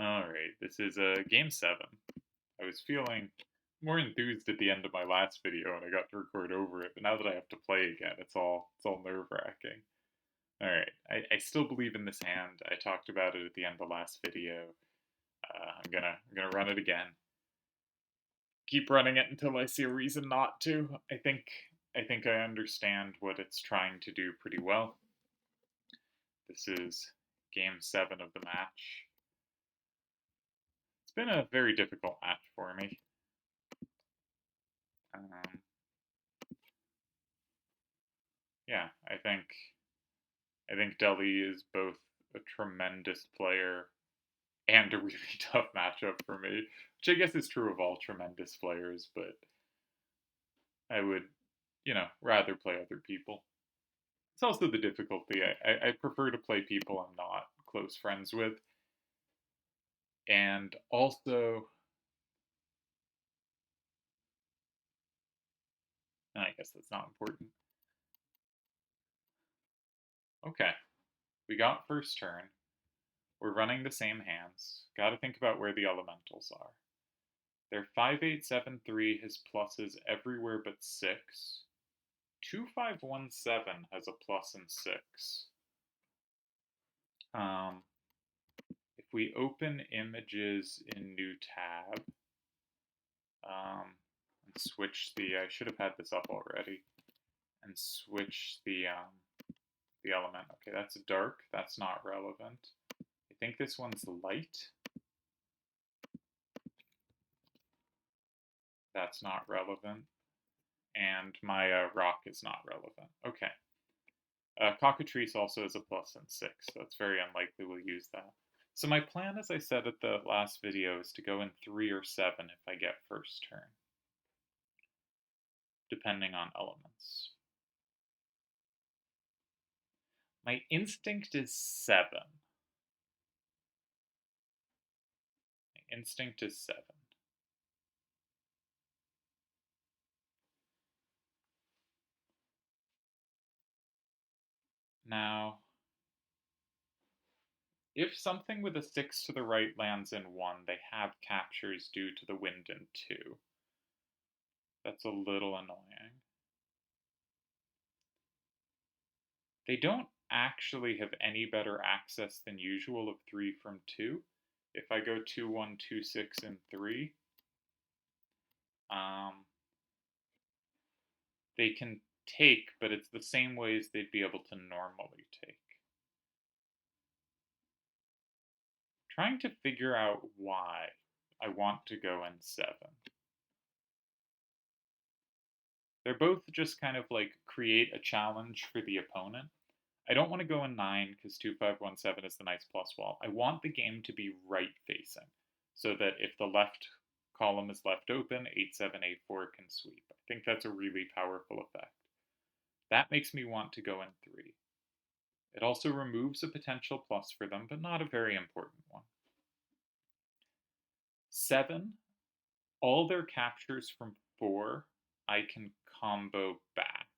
Alright, this is game 7. I was feeling more enthused at the end of my last video and I got to record over it, but now that I have to play again, it's all nerve-wracking. Alright, I still believe in this hand. I talked about it at the end of the last video. I'm gonna run it again. Keep running it until I see a reason not to. I think I understand what it's trying to do pretty well. This is game 7 of the match. It's been a very difficult match for me. Um, yeah, I think Deli is both a tremendous player and a really tough matchup for me, which I guess is true of all tremendous players, but I would, rather play other people. It's also the difficulty. I prefer to play people I'm not close friends with, and also, I guess that's not important. Okay, we got first turn. We're running the same hands. Gotta think about where the elementals are. Their 5873 has pluses everywhere but 6. 2517 has a plus in 6. Um, if we open images in new tab, and switch I should have had this up already, and switch the element. Okay, that's dark, that's not relevant. I think this one's light. That's not relevant. And my rock is not relevant. Okay. Cockatrice also has a plus in 6, so it's very unlikely we'll use that. So my plan, as I said at the last video, is to go in 3 or 7 if I get first turn, depending on elements. My instinct is 7. My instinct is 7. Now, if something with a 6 to the right lands in 1, they have captures due to the wind in 2. That's a little annoying. They don't actually have any better access than usual of 3 from 2. If I go 2, 1, 2, 6, and 3, they can take, but it's the same ways they'd be able to normally take. Trying to figure out why I want to go in 7. They're both just kind of like create a challenge for the opponent. I don't want to go in 9 because 2517 is the nice plus wall. I want the game to be right facing so that if the left column is left open, 8784 can sweep. I think that's a really powerful effect. That makes me want to go in 3. It also removes a potential plus for them, but not a very important one. 7, all their captures from 4, I can combo back.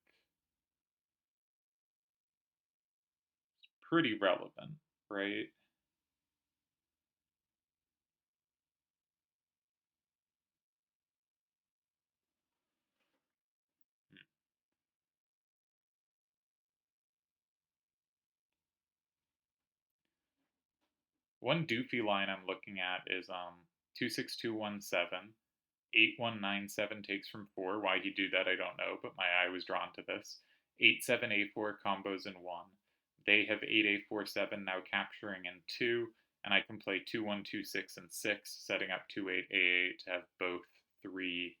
Pretty relevant, right? One doofy line I'm looking at is 26217. 8197 takes from 4. Why he do that, I don't know, but my eye was drawn to this. 8784 combos in 1. They have 8847 now capturing in 2, and I can play 2126 and 6, setting up 2888 to have both 3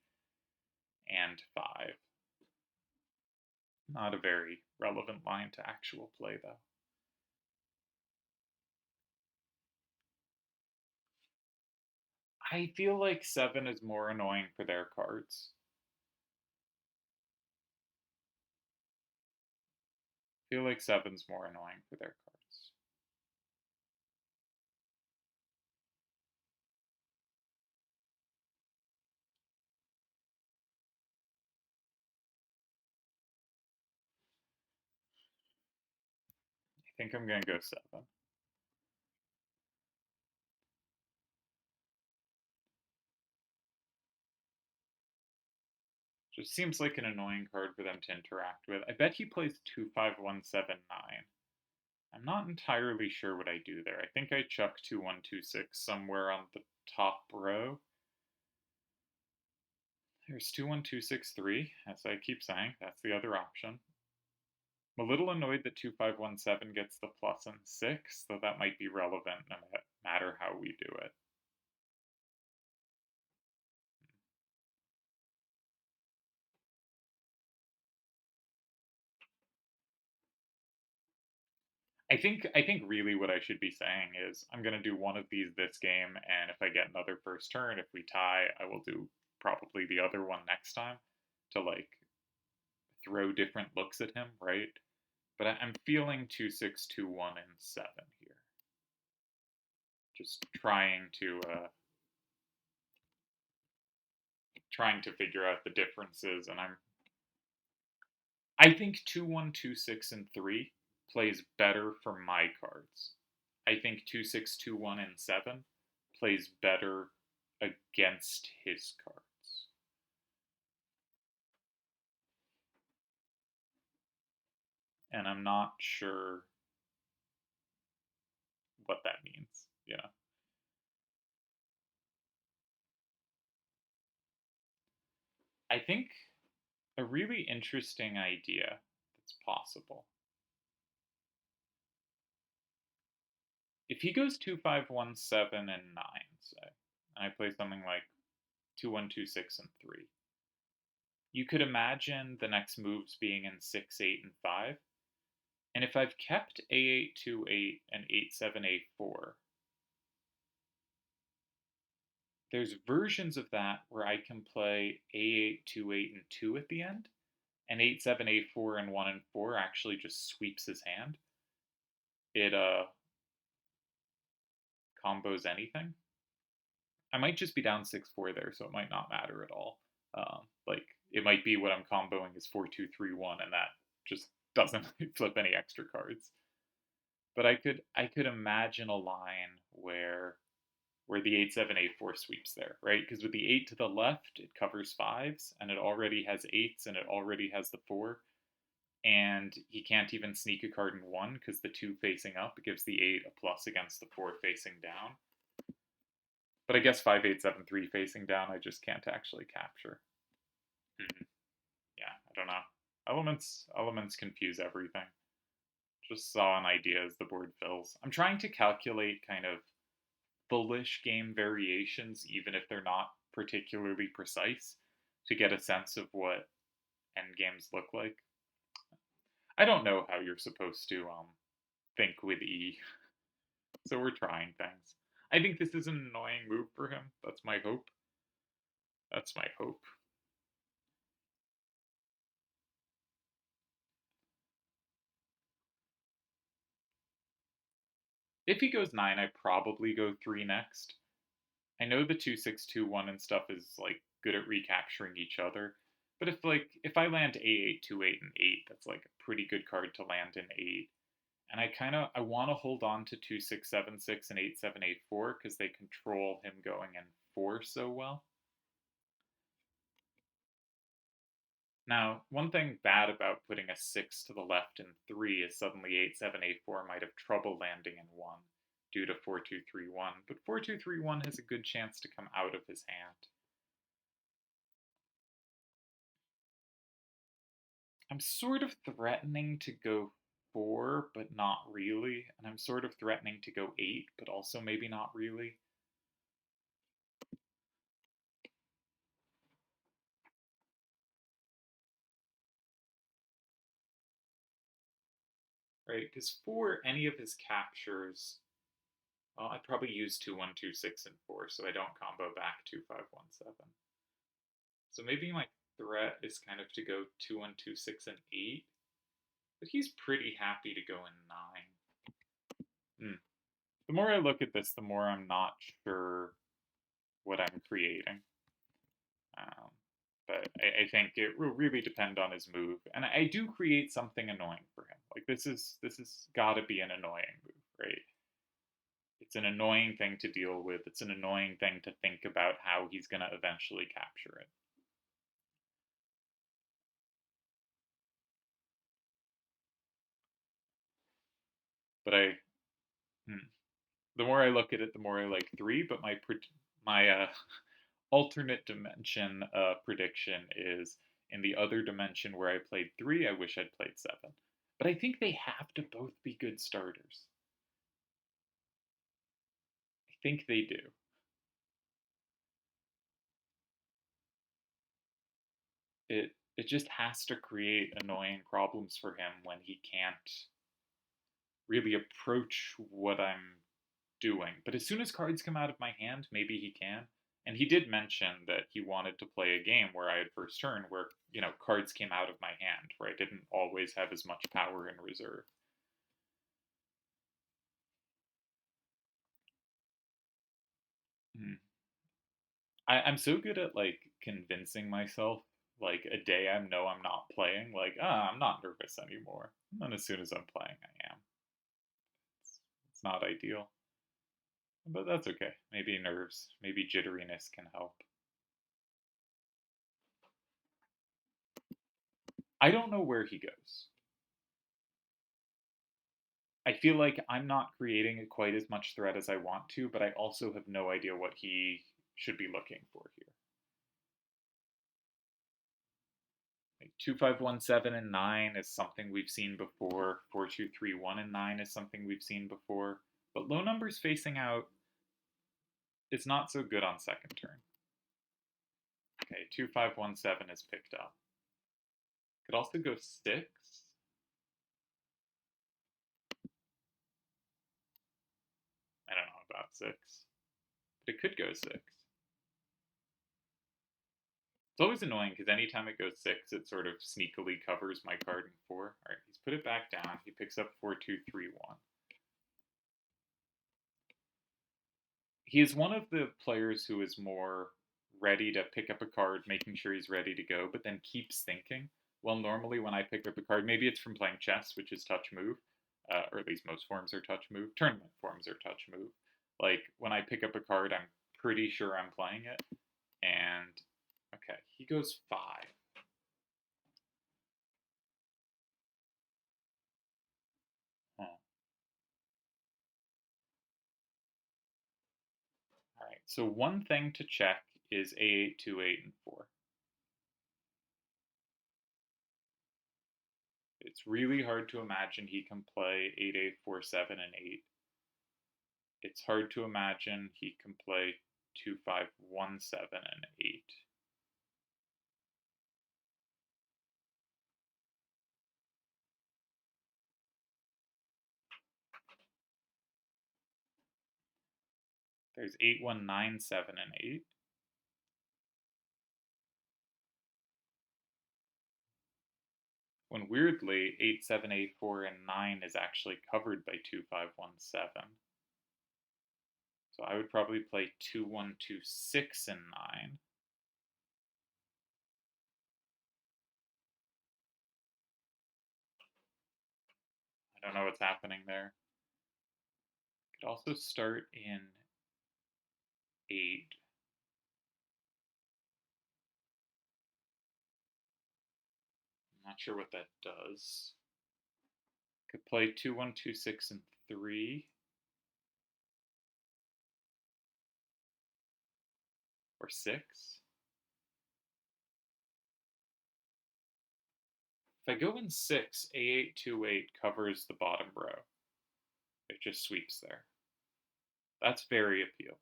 and 5. Not a very relevant line to actual play, though. I feel like 7 is more annoying for their cards. I feel like 7's more annoying for their cards. I think I'm going to go 7. Just seems like an annoying card for them to interact with. I bet he plays 25179. I'm not entirely sure what I do there. I think I chuck 2126 somewhere on the top row. There's 21263, as I keep saying. That's the other option. I'm a little annoyed that 2517 gets the plus and 6, though that might be relevant no matter how we do it. I think really what I should be saying is I'm gonna do one of these this game, and if I get another first turn, if we tie, I will do probably the other one next time to like throw different looks at him, right? But I'm feeling 2621 and 7 here. Just trying to figure out the differences, and I think 2126 and 3 plays better for my cards. I think 2621 and 7 plays better against his cards. And I'm not sure what that means, you know. I think a really interesting idea that's possible. If he goes 2517 and 9, say, and I play something like 2126 and 3, you could imagine the next moves being in 6, 8, and 5. And if I've kept A828 and 87A4, there's versions of that where I can play A828 and 2 at the end, and 87A4 and 1 and 4 actually just sweeps his hand. It combos anything. I might just be down 6-4 there, so it might not matter at all. Like it might be what I'm comboing is 4-2-3-1, and that just doesn't flip any extra cards. But I could imagine a line where the 8-7-8-4 sweeps there, right? Because with the 8 to the left, it covers 5s, and it already has 8s, and it already has the 4. And he can't even sneak a card in 1 because the 2 facing up gives the 8 a plus against the 4 facing down. But I guess 5-8-7-3 facing down, I just can't actually capture. Yeah, I don't know. Elements confuse everything. Just saw an idea as the board fills. I'm trying to calculate kind of bullish game variations, even if they're not particularly precise, to get a sense of what endgames look like. I don't know how you're supposed to think with E, so we're trying things. I think this is an annoying move for him. That's my hope. That's my hope. If he goes 9, I probably go 3 next. I know the 2-6-2-1 and stuff is like good at recapturing each other, but if I land A8, 2-8, and 8, that's like a pretty good card to land in 8. And I want to hold on to 2-6-7-6 and 8-7-8-4 because they control him going in 4 so well. Now, one thing bad about putting a 6 to the left in 3 is suddenly 8-7-8-4 might have trouble landing in 1 due to 4-2-3-1, but 4-2-3-1 has a good chance to come out of his hand. I'm sort of threatening to go 4, but not really, and I'm sort of threatening to go 8, but also maybe not really. Right, because for any of his captures, well, I'd probably use 2-1-2-6 and 4, so I don't combo back 2-5-1-7. So maybe my threat is kind of to go 2-1-2-6 and 8, but he's pretty happy to go in 9. The more I look at this, the more I'm not sure what I'm creating. But I think it will really depend on his move, and I do create something annoying for him. Like this is got to be an annoying move, right? It's an annoying thing to deal with. It's an annoying thing to think about how he's going to eventually capture it. But the more I look at it, the more I like 3. But my alternate dimension prediction is in the other dimension where I played 3, I wish I'd played 7. But I think they have to both be good starters. I think they do. It just has to create annoying problems for him when he can't really approach what I'm doing. But as soon as cards come out of my hand, maybe he can. And he did mention that he wanted to play a game where I had first turn, where, cards came out of my hand, where I didn't always have as much power in reserve. Hmm. I'm so good at, like, convincing myself, like, a day I know I'm not playing, like, I'm not nervous anymore. And then as soon as I'm playing, I am. It's not ideal. But that's okay. Maybe nerves, maybe jitteriness can help. I don't know where he goes. I feel like I'm not creating quite as much threat as I want to, but I also have no idea what he should be looking for here. Like 2517 and 9 is something we've seen before. 4231 and 9 is something we've seen before. But low numbers facing out is not so good on second turn. Okay, 2517 is picked up. Could also go 6. I don't know about 6. But it could go 6. It's always annoying because anytime it goes 6, it sort of sneakily covers my card in 4. Alright, he's put it back down. He picks up 4231. He is one of the players who is more ready to pick up a card, making sure he's ready to go, but then keeps thinking. Well, normally when I pick up a card, maybe it's from playing chess, which is touch move, or at least most forms are touch move. Tournament forms are touch move. Like, when I pick up a card, I'm pretty sure I'm playing it. And, okay, he goes 5. Oh. All right, so one thing to check is A8, 2, 8, and 4. It's really hard to imagine he can play 8, 8, 4, 7, and 8. It's hard to imagine he can play 2, 5, 1, 7, and 8. There's 8, 1, 9, 7, and 8. When weirdly, 8, 7, 8, 4, and 9 is actually covered by 2, 5, 1, 7. So I would probably play 2, 1, 2, 6, and 9. I don't know what's happening there. Could also start in 8. I'm not sure what that does. Could play 2, 1, 2, 6, and 3. Or 6. If I go in 6, A8, 2, 8 covers the bottom row. It just sweeps there. That's very appealing,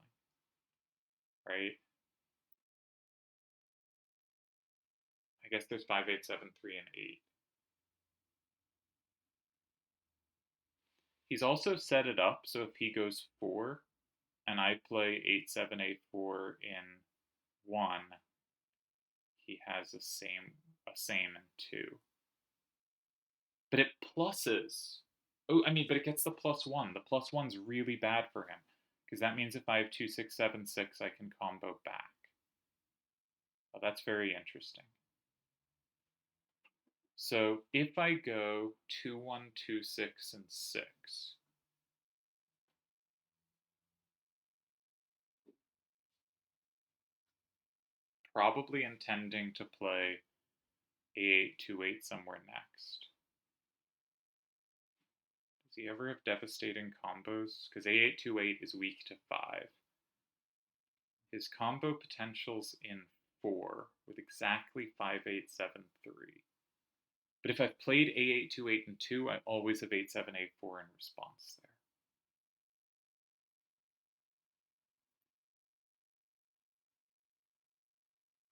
right? I guess there's 5, 8, 7, 3, and 8. He's also set it up so if he goes 4 and I play 8, 7, 8, 4 in 1, he has a same in 2. But it pluses. Oh, I mean, but it gets the +1. The +1's really bad for him because that means if I have 2, 6, 7, 6, I can combo back. Oh, that's very interesting. So if I go 2, 1, 2, 6, and 6, probably intending to play A8, 2, 8 somewhere next. Does he ever have devastating combos? Because A828 is weak to 5. His combo potential's in 4 with exactly 5873. But if I've played A828 and 2, I always have 8784 in response there.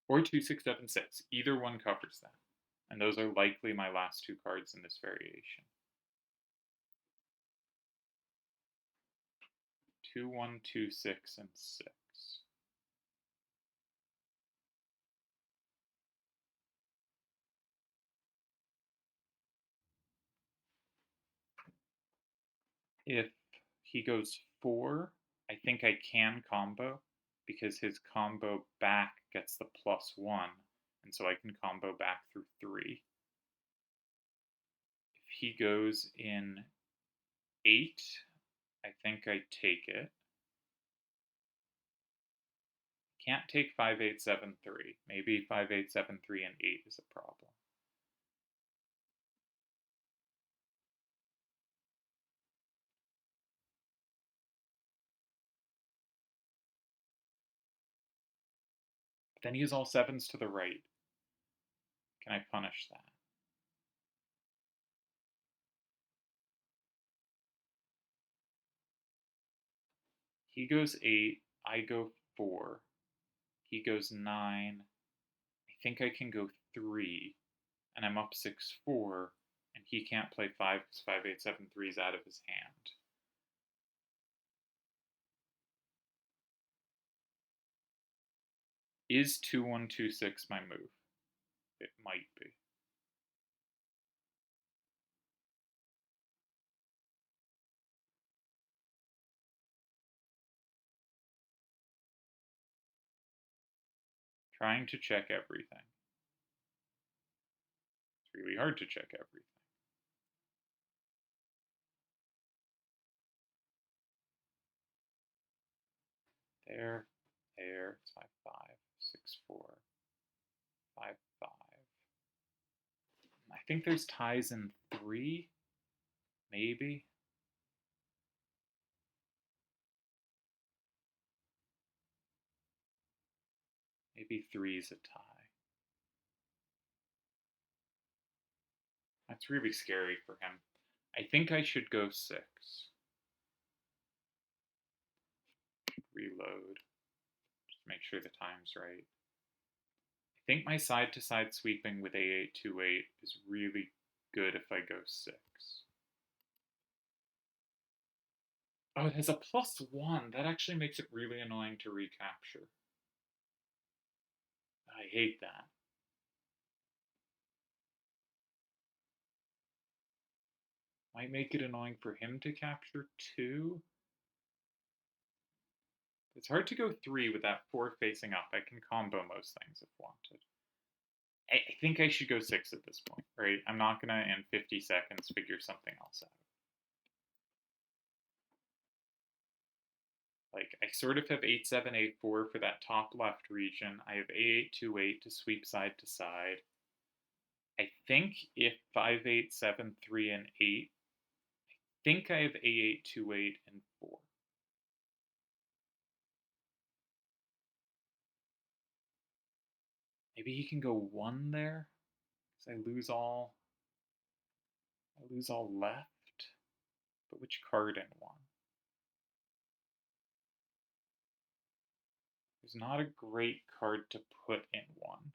Or 2676. Either one covers that. And those are likely my last two cards in this variation. 2, 1, 2, 6, and 6. If he goes 4, I think I can combo because his combo back gets the +1, and so I can combo back through 3. If he goes in 8, I think I take it. Can't take 5873. Maybe 5873 and 8 is a problem. But then he has all 7s to the right. Can I punish that? He goes 8, I go 4. He goes 9. I think I can go 3, and I'm up 6-4, and he can't play 5 because 5873 is out of his hand. Is 2126 my move? It might be. Trying to check everything. It's really hard to check everything. There, it's 5-5, 6-4, 5-5. I think there's ties in 3, maybe. Maybe 3's a tie. That's really scary for him. I think I should go 6. Reload. Just make sure the time's right. I think my side-to-side sweeping with A828 is really good if I go 6. Oh, it has a +1. That actually makes it really annoying to recapture. I hate that. Might make it annoying for him to capture too. It's hard to go 3 with that 4 facing up. I can combo most things if wanted. I think I should go 6 at this point, right? I'm not gonna in 50 seconds figure something else out. Like, I sort of have 8-7-8-4 for that top left region. I have A8-2-8 to sweep side to side. I think if 5-8-7-3 and 8, I think I have A8-2-8 and 4. Maybe he can go 1 there, because I lose all left. But which card in 1? There's not a great card to put in 1.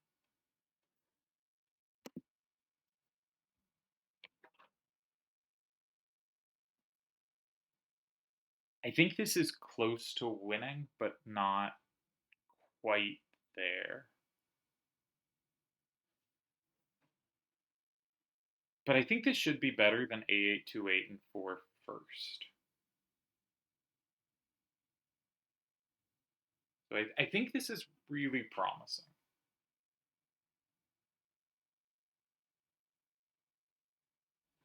I think this is close to winning, but not quite there. But I think this should be better than A8-2-8 and 4 first. So I think this is really promising.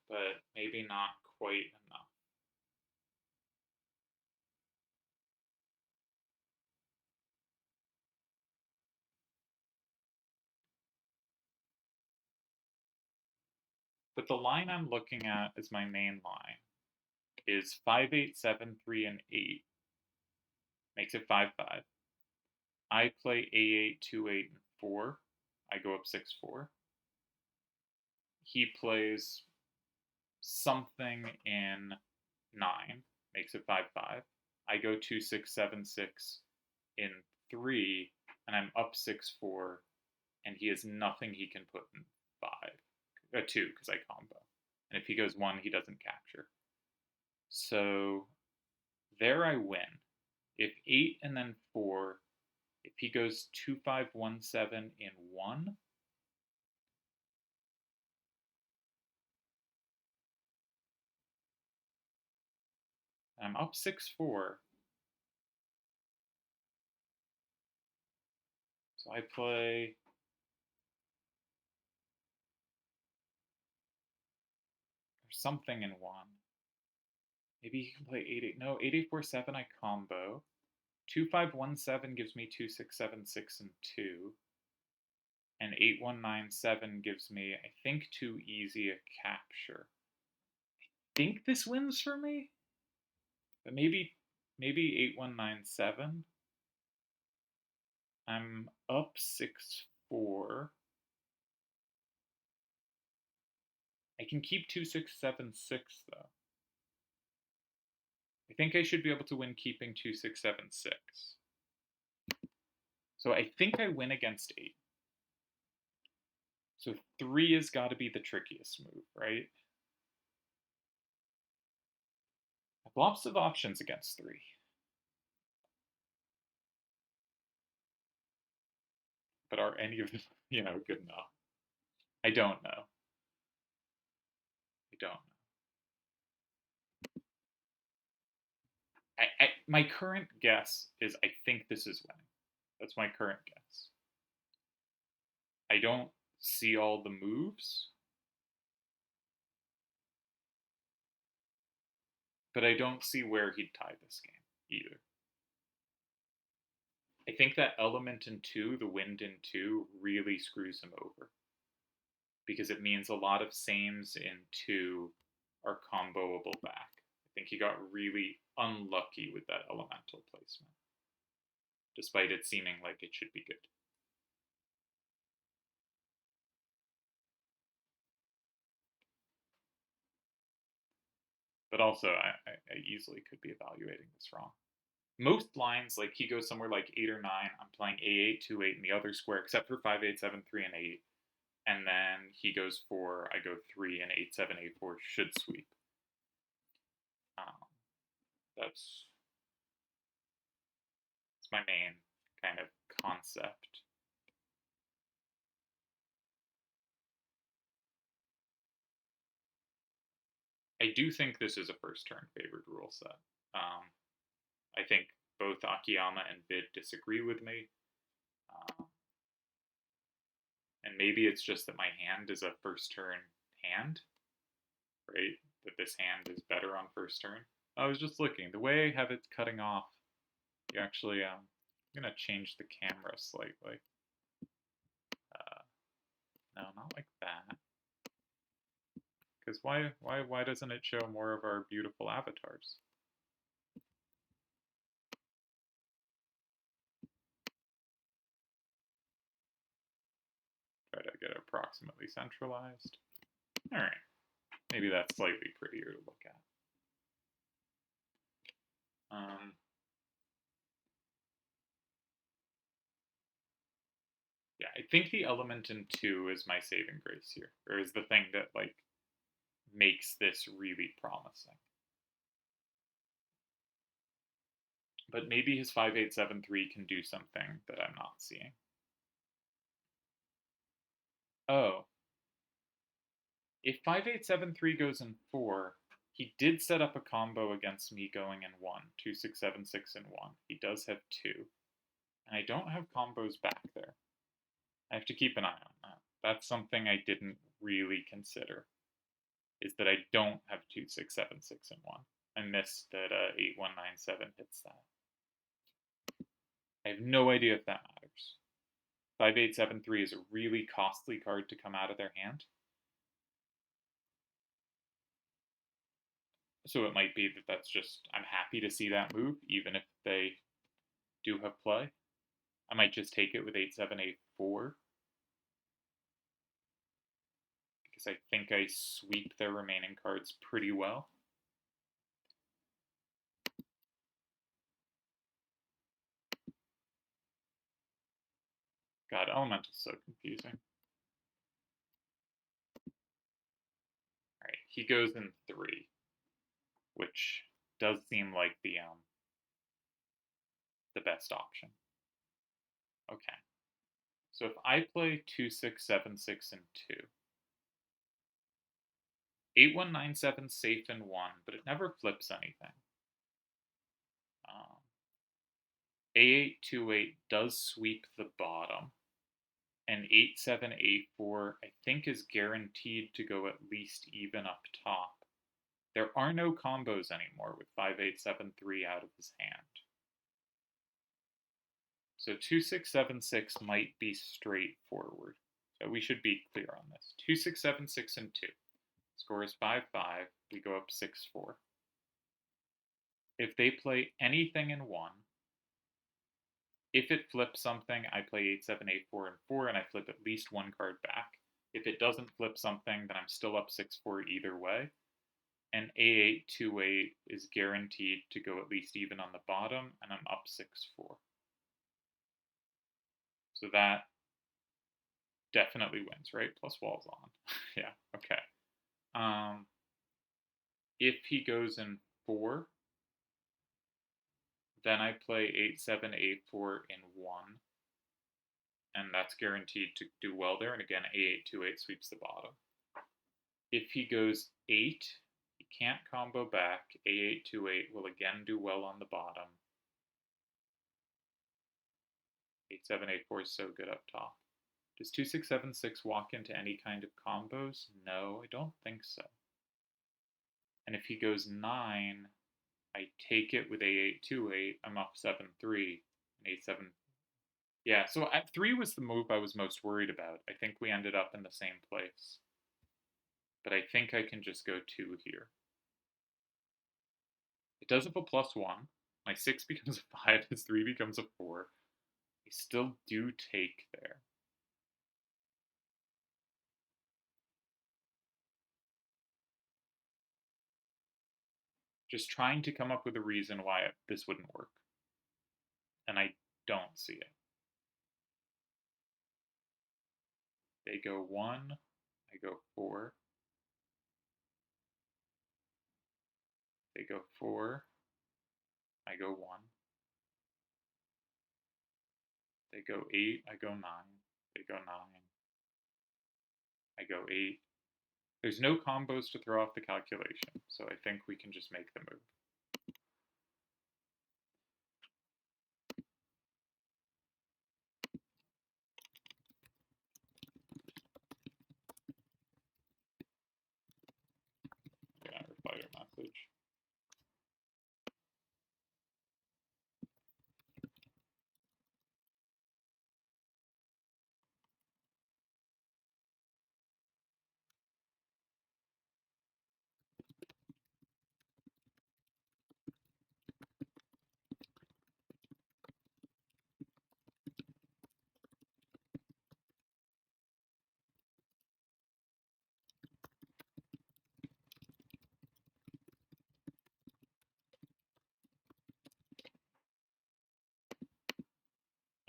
But maybe not quite enough. But the line I'm looking at is my main line. is 5, 8, 7, 3, and 8. Makes it 5, 5. I play A8, 2, 8, and 4. I go up 6, 4. He plays something in 9. Makes it 5, 5. I go 2, 6, 7, 6 in 3, and I'm up 6, 4, and he has nothing he can put in 5. 2, because I combo. And if he goes 1, he doesn't capture. So there I win. If 8 and then 4, if he goes 2, 5, 1, 7 in 1, I'm up 6, 4. So I play something in 1. Maybe he can play 8, 8. No, 8, 8, 4, 7, I combo. 2, 5, 1, 7 gives me 2, 6, 7, 6, and 2. And 8, 1, 9, 7 gives me, I think, too easy a capture. I think this wins for me? But maybe 8, 1, 9, 7. I'm up 6, 4. I can keep 2, 6, 7, 6, though. I think I should be able to win keeping 2, 6, 7, 6. So I think I win against 8. So 3 has got to be the trickiest move, right? I have lots of options against 3. But are any of them, good enough? I don't know. I don't know. My current guess is I think this is winning. That's my current guess. I don't see all the moves, but I don't see where he'd tie this game either. I think that element in 2, the wind in 2, really screws him over. Because it means a lot of sames in 2 are comboable back. I think he got really unlucky with that elemental placement, despite it seeming like it should be good. But also, I easily could be evaluating this wrong. Most lines, like he goes somewhere like 8 or 9, I'm playing A8, 2, 8 in the other square, except for 5, 8, 7, 3, and 8. And then he goes 4, I go 3, and 8, 7, 8, 4 should sweep. That's my main kind of concept. I do think this is a first turn favored rule set. I think both Akiyama and Bid disagree with me. And maybe it's just that my hand is a first turn hand, right? That this hand is better on first turn. I was just looking. The way I have it cutting off, you actually, I'm going to change the camera slightly. No, not like that. Because why doesn't it show more of our beautiful avatars? Try to get it approximately centralized. All right, maybe that's slightly prettier to look at. Yeah, I think the element in 2 is my saving grace here, or is the thing that like makes this really promising. But maybe his 5, 8, 7, 3 can do something that I'm not seeing. Oh. If 5, 8, 7, 3 goes in 4, he did set up a combo against me going in 1. 2, 6, 7, 6, and 1. He does have 2. And I don't have combos back there. I have to keep an eye on that. That's something I didn't really consider, is that I don't have 2, 6, 7, 6, and 1. I missed that 8, 1, 9, 7 hits that. I have no idea if that matters. 5, 8, 7, 3 is a really costly card to come out of their hand. So it might be that that's just, I'm happy to see that move, even if they do have play. I might just take it with 8-7, 8-4. Because I think I sweep their remaining cards pretty well. God, Elemental's so confusing. Alright, he goes in 3, which does seem like the best option. Okay. So if I play 2, 6, 7, 6, and 2, 8, 1, 9, 7 safe in 1, but it never flips anything. A8, 2, 8 does sweep the bottom. And 8, 7, 8, 4, I think is guaranteed to go at least even up top. There are no combos anymore with 5, 8, 7, 3 out of his hand. So 2, 6, 7, 6 might be straightforward. So we should be clear on this. 2, 6, 7, 6, and 2. Score is 5, 5. We go up 6, 4. If they play anything in 1, if it flips something, I play 8, 7, 8, 4, and 4, and I flip at least one card back. If it doesn't flip something, then I'm still up 6, 4 either way. And A8, 2, 8 is guaranteed to go at least even on the bottom, and I'm up 6, 4. So that definitely wins, right? Plus wall's on. Yeah, okay. If he goes in 4, then I play 8, 7, 8, 4 in 1. And that's guaranteed to do well there. And again, A8, 2, 8 sweeps the bottom. If he goes 8, he can't combo back. A8, 2, 8 will again do well on the bottom. 8, 7, 8, 4 is so good up top. Does 2, 6, 7, 6 walk into any kind of combos? No, I don't think so. And if he goes 9, I take it with A8, 2, 8. I'm up 7, 3. And 8, 7. Yeah, so at 3 was the move I was most worried about. I think we ended up in the same place. But I think I can just go 2 here. It does have a +1. My 6 becomes a 5. His 3 becomes a 4. I still do take there. Just trying to come up with a reason why this wouldn't work. And I don't see it. They go 1, I go 4. They go 4, I go 1. They go 8, I go 9. They go 9, I go 8. There's no combos to throw off the calculation, so I think we can just make the move. Yeah, reply your message.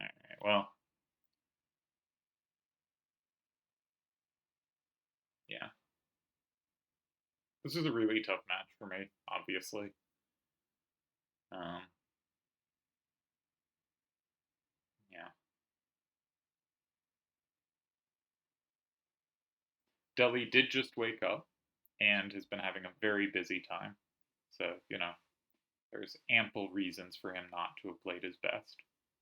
Alright, well. Yeah. This is a really tough match for me, obviously. Yeah. Deli did just wake up and has been having a very busy time. So, there's ample reasons for him not to have played his best.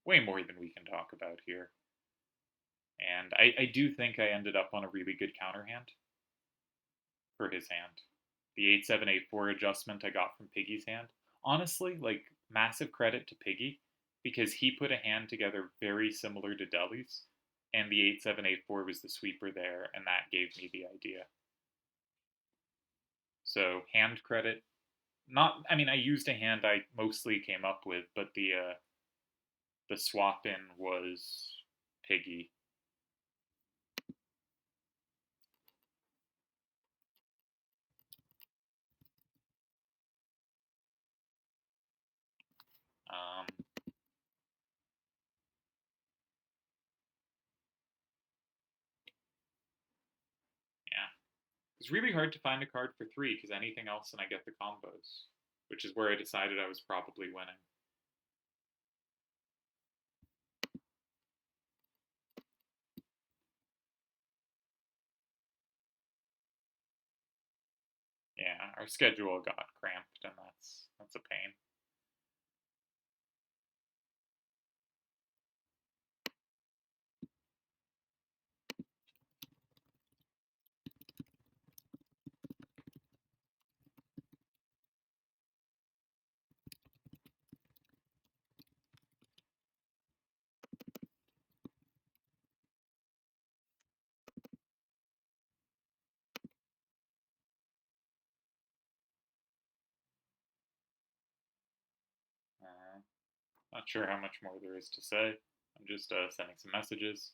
Way more than we can talk about here. And I do think I ended up on a really good counter hand for his hand. The 8-7, 8-4 adjustment I got from Piggy's hand. Honestly, massive credit to Piggy, because he put a hand together very similar to Deli's, and the 8-7, 8-4 was the sweeper there, and that gave me the idea. So, hand credit not. I mean, I used a hand I mostly came up with, but the swap in was Piggy. Um, yeah, it's really hard to find a card for 3 because anything else and I get the combos, which is where I decided I was probably winning. Yeah, our schedule got cramped, and that's a pain. Uh, Not sure how much more there is to say. I'm just sending some messages.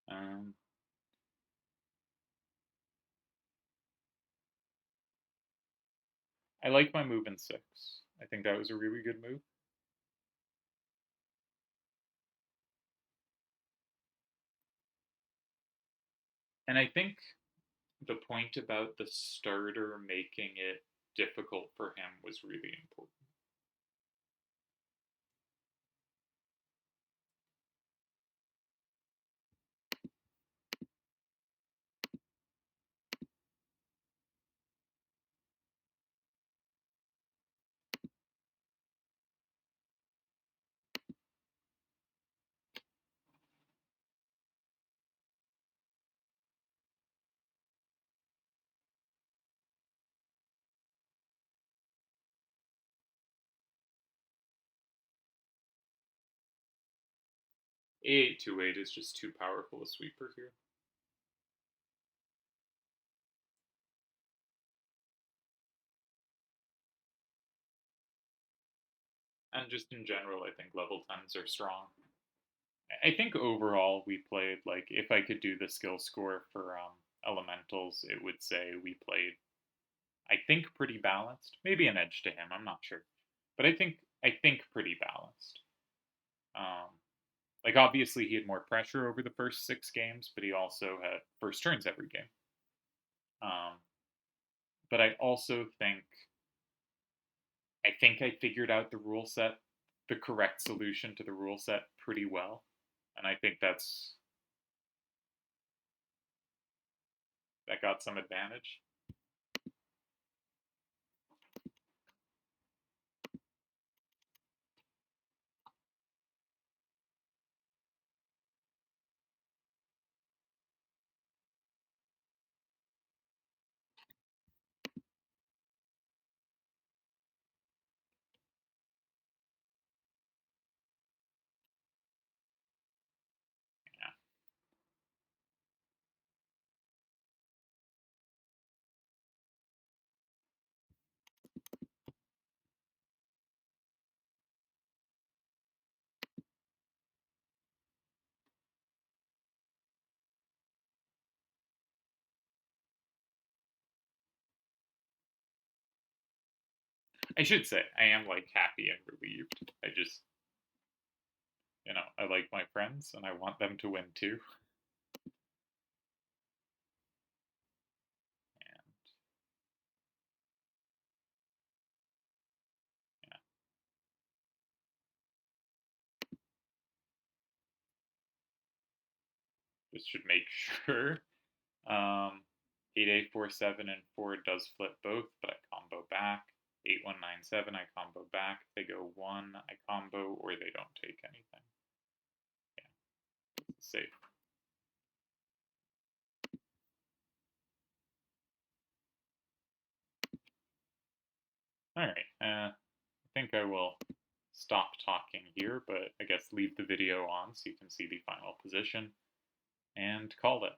Um, I like my move in 6. I think that was a really good move. And I think the point about the starter making it difficult for him was really important. A828 is just too powerful a sweeper here. And just in general, I think level 10s are strong. I think overall we played, like, if I could do the skill score for elementals, it would say we played, I think, pretty balanced. Maybe an edge to him, I'm not sure. But I think pretty balanced. Um, like, obviously he had more pressure over the first 6 games, but he also had first turns every game. Um, but I think I figured out the rule set, the correct solution to the rule set pretty well. And I think that got some advantage. Yeah. I should say, I am, like, happy and relieved. I just, I like my friends, and I want them to win too. And, yeah, just should make sure. Um, 8847 and 4 does flip both, but I combo back. 8197, I combo back. If they go 1, I combo, or they don't take anything. Yeah, it's safe. Alright, I think I will stop talking here, but I guess leave the video on so you can see the final position and call it.